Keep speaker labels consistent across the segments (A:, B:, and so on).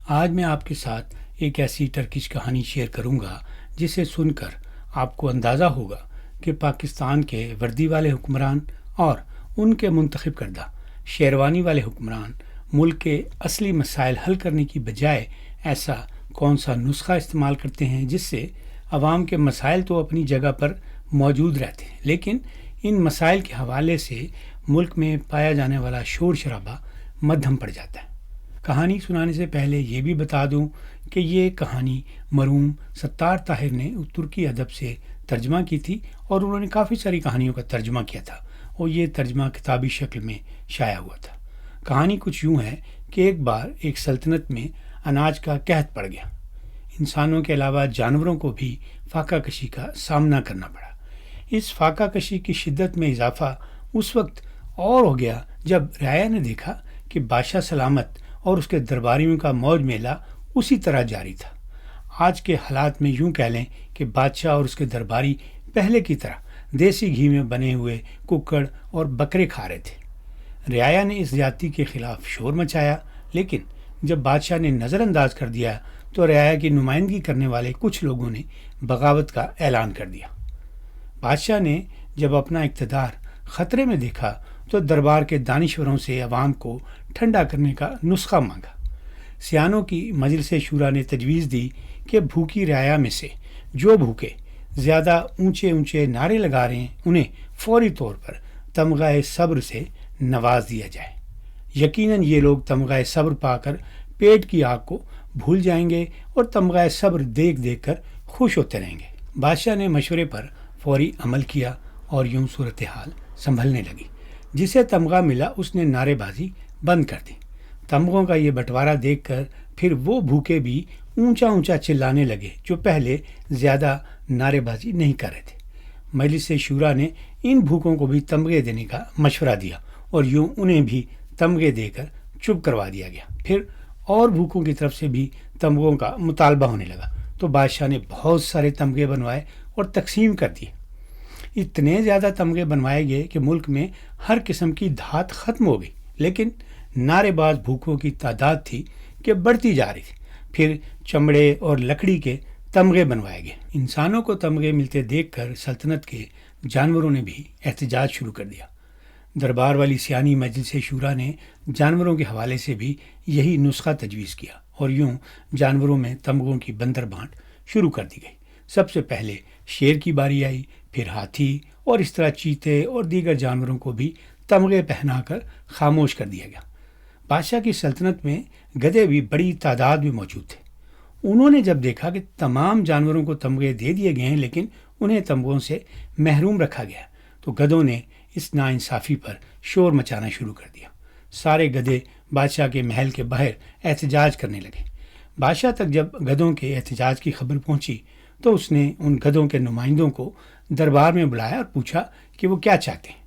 A: آج میں آپ کے ساتھ ایک ایسی ٹرکش کہانی شیئر کروں گا جسے سن کر آپ کو اندازہ ہوگا کہ پاکستان کے وردی والے حکمران اور ان کے منتخب کردہ شیروانی والے حکمران ملک کے اصلی مسائل حل کرنے کی بجائے ایسا کون سا نسخہ استعمال کرتے ہیں جس سے عوام کے مسائل تو اپنی جگہ پر موجود رہتے ہیں، لیکن ان مسائل کے حوالے سے ملک میں پایا جانے والا شور شرابہ مدھم پڑ جاتا ہے۔ کہانی سنانے سے پہلے یہ بھی بتا دوں کہ یہ کہانی مرحوم ستار طاہر نے ترکی ادب سے ترجمہ کی تھی اور انہوں نے کافی ساری کہانیوں کا ترجمہ کیا تھا اور یہ ترجمہ کتابی شکل میں شائع ہوا تھا۔ کہانی کچھ یوں ہے کہ ایک بار ایک سلطنت میں اناج کا قحط پڑ گیا۔ انسانوں کے علاوہ جانوروں کو بھی فاقہ کشی کا سامنا کرنا پڑا۔ اس فاقہ کشی کی شدت میں اضافہ اس وقت اور ہو گیا جب رعایا نے دیکھا کہ بادشاہ سلامت اور اس کے درباریوں کا موج میلہ اسی طرح جاری تھا۔ آج کے حالات میں یوں کہہ لیں کہ بادشاہ اور اس کے درباری پہلے کی طرح دیسی گھی میں بنے ہوئے ککڑ اور بکرے کھا رہے تھے۔ رعایا نے اس زیادتی کے خلاف شور مچایا، لیکن جب بادشاہ نے نظر انداز کر دیا تو رعایا کی نمائندگی کرنے والے کچھ لوگوں نے بغاوت کا اعلان کر دیا۔ بادشاہ نے جب اپنا اقتدار خطرے میں دیکھا تو دربار کے دانشوروں سے عوام کو ٹھنڈا کرنے کا نسخہ مانگا۔ سیانوں کی مجلس شورا نے تجویز دی کہ بھوکی رعایا میں سے جو بھوکے زیادہ اونچے اونچے نعرے لگا رہے ہیں انہیں فوری طور پر تمغہ صبر سے نواز دیا جائے۔ یقیناً یہ لوگ تمغہ صبر پا کر پیٹ کی آگ کو بھول جائیں گے اور تمغہ صبر دیکھ دیکھ کر خوش ہوتے رہیں گے۔ بادشاہ نے مشورے پر فوری عمل کیا اور یوں صورتحال سنبھلنے لگی۔ جسے تمغہ ملا اس نے نعرے بازی بند کر دی۔ تمغوں کا یہ بٹوارا دیکھ کر پھر وہ بھوکے بھی اونچا اونچا چلانے لگے جو پہلے زیادہ نعرے بازی نہیں کر رہے تھے۔ مجلس شورا نے ان بھوکوں کو بھی تمغے دینے کا مشورہ دیا اور یوں انہیں بھی تمغے دے کر چپ کروا دیا گیا۔ پھر اور بھوکوں کی طرف سے بھی تمغوں کا مطالبہ ہونے لگا تو بادشاہ نے بہت سارے تمغے بنوائے اور تقسیم کر دیے۔ اتنے زیادہ تمغے بنوائے گئے کہ ملک میں ہر قسم کی دھات ختم ہو گئی، لیکن نعرے باز بھوکوں کی تعداد تھی کہ بڑھتی جا رہی تھی۔ پھر چمڑے اور لکڑی کے تمغے بنوائے گئے۔ انسانوں کو تمغے ملتے دیکھ کر سلطنت کے جانوروں نے بھی احتجاج شروع کر دیا۔ دربار والی سیانی مجلس شورا نے جانوروں کے حوالے سے بھی یہی نسخہ تجویز کیا اور یوں جانوروں میں تمغوں کی بندر بانٹ شروع کر دی گئی۔ سب سے پہلے شیر کی باری آئی، پھر ہاتھی اور اس طرح چیتے اور دیگر جانوروں کو بھی تمغے پہنا کر خاموش کر دیا گیا۔ بادشاہ کی سلطنت میں گدھے بھی بڑی تعداد میں موجود تھے۔ انہوں نے جب دیکھا کہ تمام جانوروں کو تمغے دے دیے گئے ہیں لیکن انہیں تمغوں سے محروم رکھا گیا تو گدھوں نے اس ناانصافی پر شور مچانا شروع کر دیا۔ سارے گدھے بادشاہ کے محل کے باہر احتجاج کرنے لگے۔ بادشاہ تک جب گدھوں کے احتجاج کی خبر پہنچی تو اس نے ان گدھوں کے نمائندوں کو دربار میں بلایا اور پوچھا کہ وہ کیا چاہتے ہیں۔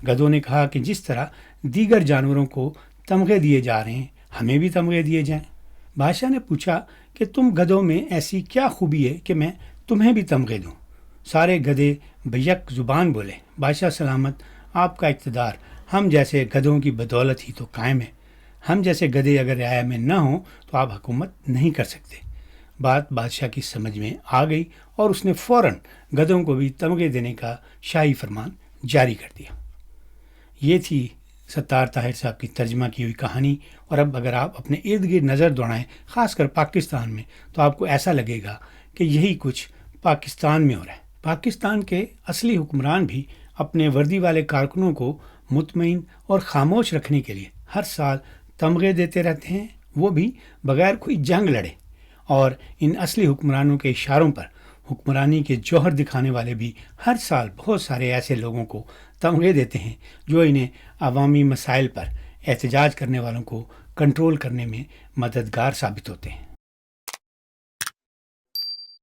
A: گدھوں نے کہا کہ جس طرح دیگر جانوروں کو تمغے دیے جا رہے ہیں ہمیں بھی تمغے دیے جائیں۔ بادشاہ نے پوچھا کہ تم گدھوں میں ایسی کیا خوبی ہے کہ میں تمہیں بھی تمغے دوں؟ سارے گدھے بیک زبان بولے، بادشاہ سلامت، آپ کا اقتدار ہم جیسے گدھوں کی بدولت ہی تو قائم ہے۔ ہم جیسے گدھے اگر رعایا میں نہ ہوں تو آپ حکومت نہیں کر سکتے۔ بات بادشاہ کی سمجھ میں آ گئی اور اس نے فوراً گدھوں کو بھی تمغے دینے کا شاہی فرمان جاری کر دیا۔ یہ تھی ستار طاہر صاحب کی ترجمہ کی ہوئی کہانی، اور اب اگر آپ اپنے ارد گرد نظر دوڑائیں خاص کر پاکستان میں تو آپ کو ایسا لگے گا کہ یہی کچھ پاکستان میں ہو رہا ہے۔ پاکستان کے اصلی حکمران بھی اپنے وردی والے کارکنوں کو مطمئن اور خاموش رکھنے کے لیے ہر سال تمغے دیتے رہتے ہیں، وہ بھی بغیر کوئی جنگ لڑے، اور ان اصلی حکمرانوں کے اشاروں پر حکمرانی کے جوہر دکھانے والے بھی ہر سال بہت سارے ایسے لوگوں کو تمغے دیتے ہیں جو انہیں عوامی مسائل پر احتجاج کرنے والوں کو کنٹرول کرنے میں مددگار ثابت ہوتے ہیں۔